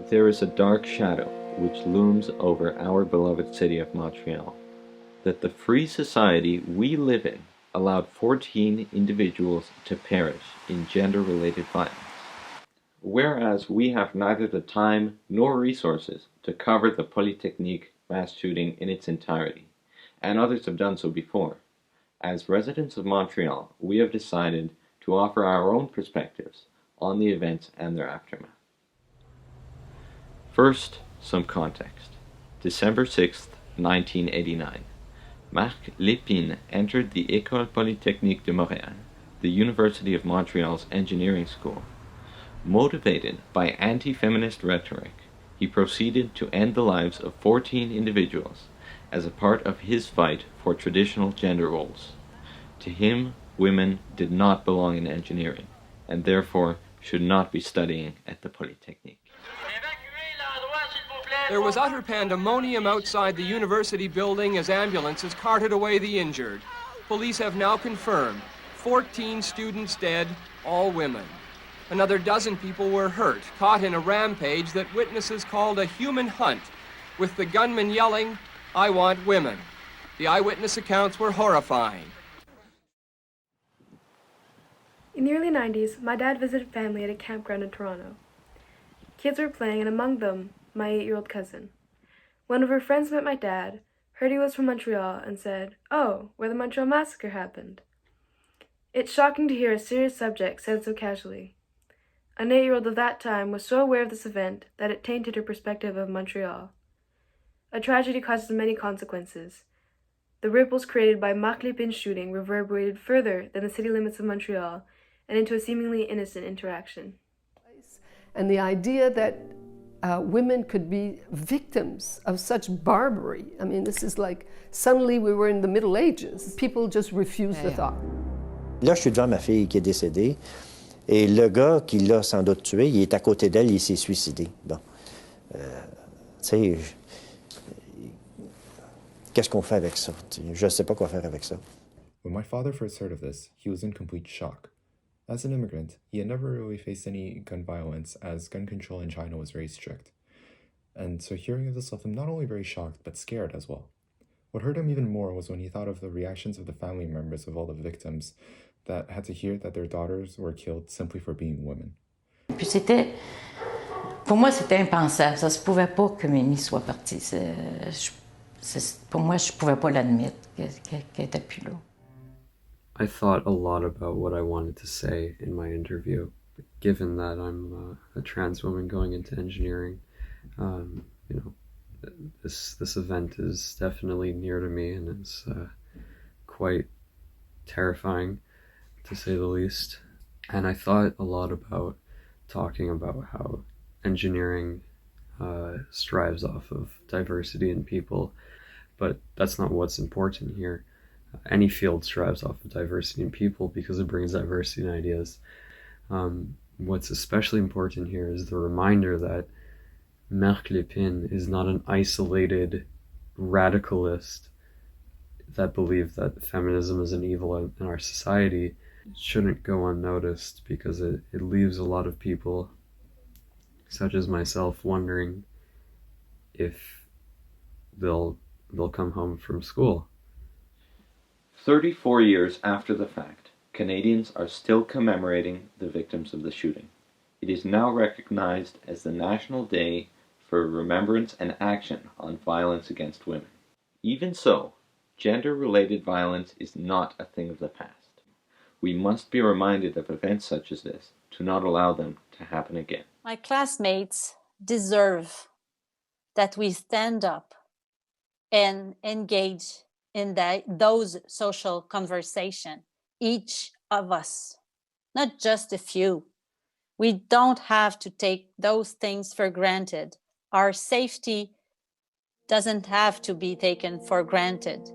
There is a dark shadow which looms over our beloved city of Montreal, that the free society we live in allowed 14 individuals to perish in gender-related violence, whereas we have neither the time nor resources to cover the Polytechnique mass shooting in its entirety, and others have done so before. As residents of Montreal, we have decided to offer our own perspectives on the events and their aftermath. First, some context. December 6, 1989. Marc Lépine entered the École Polytechnique de Montréal, the University of Montreal's engineering school. Motivated by anti-feminist rhetoric, he proceeded to end the lives of 14 individuals as a part of his fight for traditional gender roles. To him, women did not belong in engineering, and therefore should not be studying at the Polytechnique. There was utter pandemonium outside the university building as ambulances carted away the injured. Police have now confirmed 14 students dead, all women. Another dozen people were hurt, caught in a rampage that witnesses called a human hunt, with the gunman yelling, "I want women." The eyewitness accounts were horrifying. In the early 90s, my dad visited family at a campground in Toronto. Kids were playing, and among them, my 8-year-old cousin. One of her friends met my dad, heard he was from Montreal, and said, "Oh, where the Montreal Massacre happened." It's shocking to hear a serious subject said so casually. An 8-year-old of that time was so aware of this event that it tainted her perspective of Montreal. A tragedy causes many consequences. The ripples created by Marc Lépine's shooting reverberated further than the city limits of Montreal and into a seemingly innocent interaction. And the idea that women could be victims of such barbarity. I mean, this is like, suddenly we were in the Middle Ages. People just refused the thought. Là, je suis devant ma fille qui est décédée, et le gars qui l'a sans doute tué, il est à côté d'elle, il s'est suicidé. Bon. Tu sais, qu'est-ce qu'on fait avec ça? Je ne sais pas quoi faire avec ça. When my father first heard of this, he was in complete shock. As an immigrant, he had never really faced any gun violence, as gun control in China was very strict. And so hearing of this left him not only very shocked, but scared as well. What hurt him even more was when he thought of the reactions of the family members of all the victims that had to hear that their daughters were killed simply for being women. Puis pour moi, c'était impensable. Ça se pouvait pas que Mimi soit partie. Pour moi, je pouvais pas l'admettre qu'elle était plus là. I thought a lot about what I wanted to say in my interview, given that I'm a trans woman going into engineering. This event is definitely near to me and is quite terrifying, to say the least. And I thought a lot about talking about how engineering strives off of diversity in people, but that's not what's important here. Any field strives off of diversity in people because it brings diversity in ideas. What's especially important here is the reminder that Marc Lépine is not an isolated radicalist that believed that feminism is an evil in our society. It shouldn't go unnoticed because it leaves a lot of people, such as myself, wondering if they'll come home from school. 34 years after the fact, Canadians are still commemorating the victims of the shooting. It is now recognized as the National Day for Remembrance and Action on Violence Against Women. Even so, gender-related violence is not a thing of the past. We must be reminded of events such as this to not allow them to happen again. My classmates deserve that we stand up and engage in those social conversations, each of us, not just a few. We don't have to take those things for granted. Our safety doesn't have to be taken for granted.